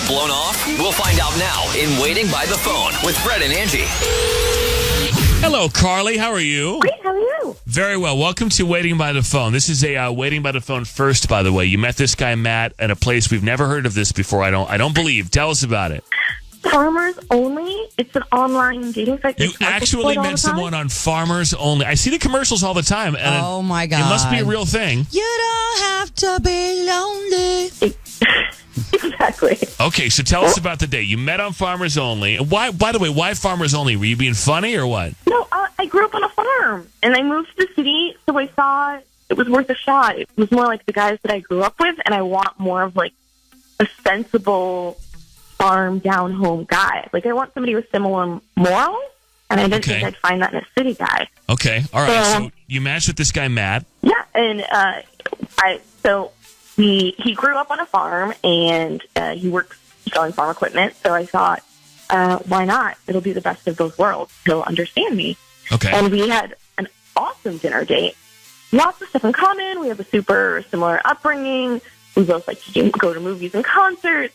blown off? We'll find out now in Waiting by the Phone with Fred and Angie. Hello, Carly. How are you? Great, how are you? Very well. Welcome to Waiting by the Phone. This is a Waiting by the Phone first, by the way. You met this guy, Matt, at a place we've never heard of this before. I don't believe. Tell us about it. Farmers Only. It's an online dating site. You actually met someone on Farmers Only. I see the commercials all the time. And oh, my God. It must be a real thing. You don't have to be lonely. Exactly. Okay, so tell us about the date. You met on Farmers Only. Why? By the way, why Farmers Only? Were you being funny or what? No, I grew up on a farm, and I moved to the city, so I thought it was worth a shot. It was more like the guys that I grew up with, and I want more of, like, a sensible farm, down-home guy. Like, I want somebody with similar morals, and I didn't think I'd find that in a city guy. Okay, all right. So you matched with this guy, Matt. Yeah, and he grew up on a farm, and he works selling farm equipment, so I thought, why not? It'll be the best of both worlds. He'll understand me. Okay. And we had an awesome dinner date. Lots of stuff in common. We have a super similar upbringing. We both like to go to movies and concerts.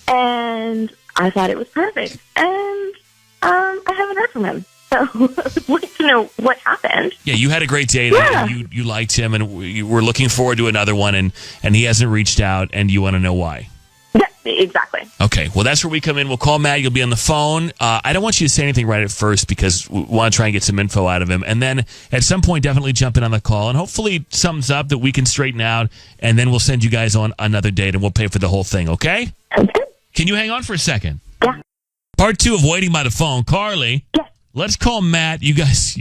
And I thought it was perfect. And I haven't heard from him. So I'd like to know what happened. Yeah, you had a great date. Yeah. And you liked him, and you were looking forward to another one, and he hasn't reached out, and you want to know why. Yeah, exactly. Okay, well, that's where we come in. We'll call Matt. You'll be on the phone. I don't want you to say anything right at first because we want to try and get some info out of him. And then at some point, definitely jump in on the call, and hopefully something's up that we can straighten out, and then we'll send you guys on another date, and we'll pay for the whole thing, okay? Okay. Can you hang on for a second? Yeah. Part 2 of Waiting by the Phone. Carly. Yes. Let's call Matt. You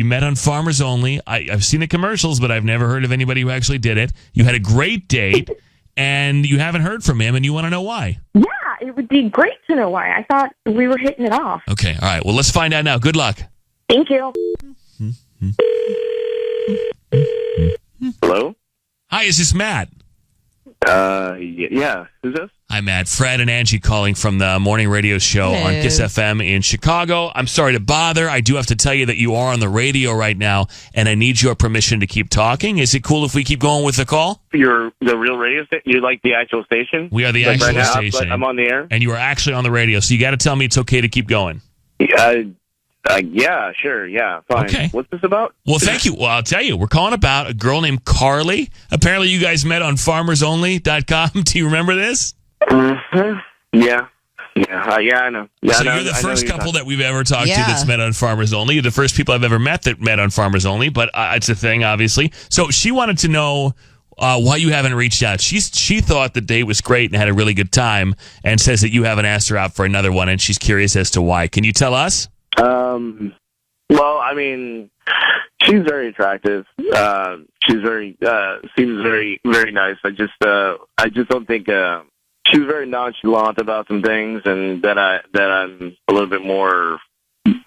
met on Farmers Only. I've seen the commercials, but I've never heard of anybody who actually did it. You had a great date, and you haven't heard from him, and you want to know why. Yeah, it would be great to know why. I thought we were hitting it off. Okay, all right. Well, let's find out now. Good luck. Thank you. Hello? Hi, is this Matt? Yeah. Who's this? Hi, Matt. Fred and Angie calling from the morning radio show on KISS FM in Chicago. I'm sorry to bother. I do have to tell you that you are on the radio right now, and I need your permission to keep talking. Is it cool if we keep going with the call? You're the real radio station? You like the actual station? We are the like actual right now, station. I'm on the air? And you are actually on the radio, so you got to tell me it's okay to keep going. Yeah, sure. Yeah, fine. Okay. What's this about? Well, thank you. Well, I'll tell you. We're calling about a girl named Carly. Apparently, you guys met on FarmersOnly.com. Do you remember this? Mm-hmm. Yeah, I know. Yeah, so I know, you're the first couple that we've ever talked to Yeah. that's met on Farmers Only. You're the first people I've ever met that met on Farmers Only, but it's a thing, obviously. So she wanted to know why you haven't reached out. She thought the date was great and had a really good time, and says that you haven't asked her out for another one, and she's curious as to why. Can you tell us? Well, I mean, she's very attractive. She's very seems very, very nice. I just don't think she was very nonchalant about some things, and that I'm a little bit more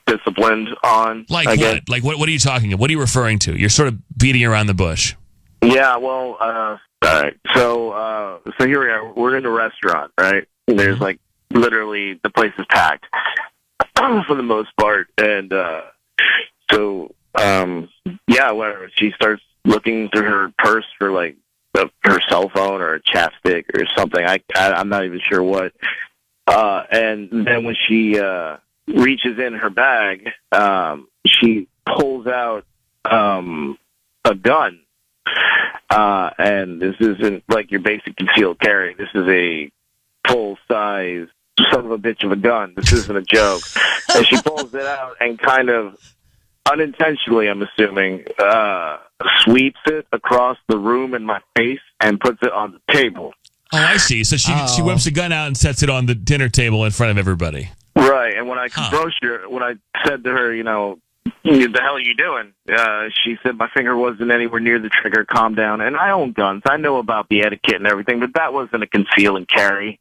disciplined on. Like I what? guess. Like what are you talking about? What are you referring to? You're sort of beating around the bush. Yeah, well, all right. So here we are. We're in a restaurant, right? And there's like literally the place is packed for the most part, and whatever. She starts looking through her purse for like her cell phone or a chapstick or something. I'm not even sure what. And then when she reaches in her bag, she pulls out a gun. And this isn't like your basic concealed carry. This is a full-size son of a bitch of a gun. This isn't a joke. And she pulls it out and kind of unintentionally, I'm assuming, sweeps it across the room in my face and puts it on the table. Oh, I see. So she whips a gun out and sets it on the dinner table in front of everybody. Right. And when I when I said to her, you know, the hell are you doing? She said my finger wasn't anywhere near the trigger. Calm down. And I own guns. I know about the etiquette and everything, but that wasn't a conceal and carry.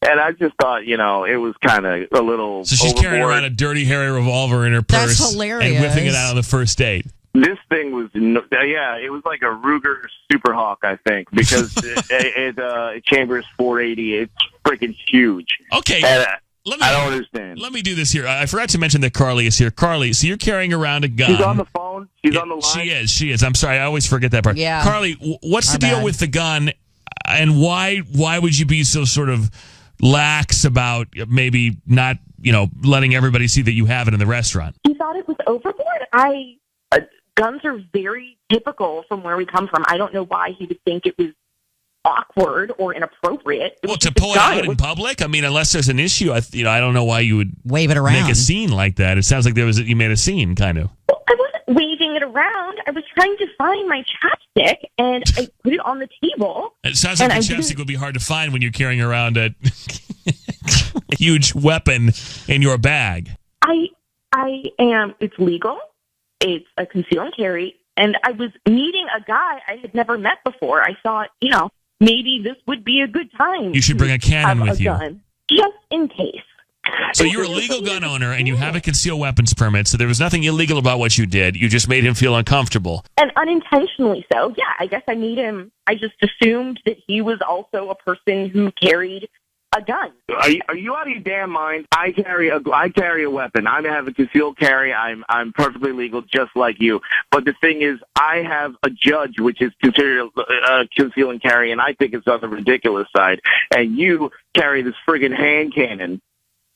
And I just thought, you know, it was kind of a little So she's carrying around a dirty, hairy revolver in her purse. That's hilarious. And whipping it out on the first date. This thing was, it was like a Ruger Superhawk, I think, because it chambers 480. It's freaking huge. Okay. And, I don't understand. Let me do this here. I forgot to mention that Carly is here. Carly, so you're carrying around a gun. She's on the phone. She's on the line. She is. I'm sorry. I always forget that part. Yeah. Carly, what's the deal with the gun, and why would you be so sort of lax about maybe not, letting everybody see that you have it in the restaurant? He thought it was overboard. Guns are very typical from where we come from. I don't know why he would think it was awkward or inappropriate. Well, to pull it out in public? I mean, unless there's an issue, I don't know why you would wave it around. Make a scene like that. It sounds like you made a scene, kind of. Well, I wasn't waving it around. I was trying to find my chapstick, and I put it on the table. It sounds like the chapstick would be hard to find when you're carrying around a huge weapon in your bag. It's legal. It's a conceal and carry. And I was meeting a guy I had never met before. I thought, maybe this would be a good time. You should bring a cannon with you. Gun, just in case. So you're a legal gun owner and you have a concealed weapons permit, so there was nothing illegal about what you did. You just made him feel uncomfortable. And unintentionally so. Yeah, I guess I just assumed that he was also a person who carried a gun. Are you out of your damn mind? I carry a weapon. I have a concealed carry. I'm perfectly legal, just like you. But the thing is, I have a judge, which is considered conceal and carry, and I think it's on the ridiculous side. And you carry this friggin' hand cannon,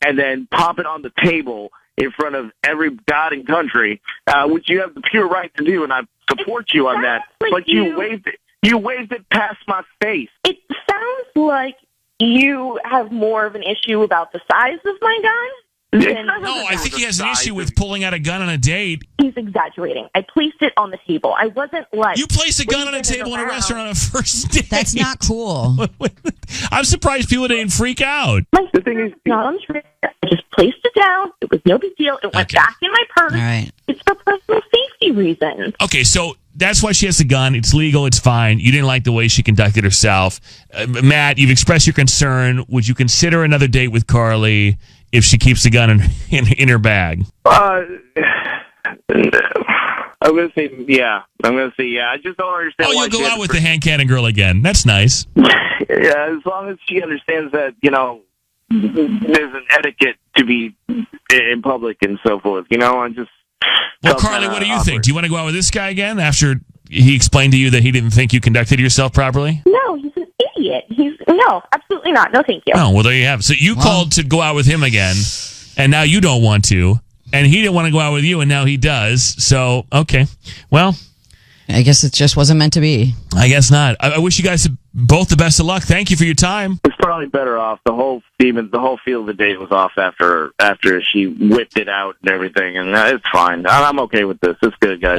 and then pop it on the table in front of every god and country, which you have the pure right to do, and I support you on that. But you waved it. You waved it past my face. It sounds like you have more of an issue about the size of my gun. No, I think he has an issue with pulling out a gun on a date. He's exaggerating. I placed it on the table. I wasn't like... You placed a gun on a table in a restaurant on a first date. That's not cool. I'm surprised people didn't freak out. The thing is, not on the trigger. I just placed it down. It was no big deal. It went back in my purse. All right. It's for personal safety reasons. Okay, so that's why she has a gun. It's legal. It's fine. You didn't like the way she conducted herself. Matt, you've expressed your concern. Would you consider another date with Carly if she keeps the gun in her bag? I'm going to say yeah. I just don't understand why you'll go out with the hand cannon girl again. That's nice. Yeah, as long as she understands that, there's an etiquette to be in public and so forth. I'm just... Well, Carly, what do you think? Do you want to go out with this guy again after he explained to you that he didn't think you conducted yourself properly? No, he's an idiot. No, absolutely not. No, thank you. Oh, well, there you have it. So you called to go out with him again, and now you don't want to, and he didn't want to go out with you, and now he does. So, okay. Well, I guess it just wasn't meant to be. I guess not. I wish you guys both the best of luck. Thank you for your time. It's probably better off. The whole feel of the day was off after she whipped it out and everything, and it's fine. I'm okay with this. It's good, guys.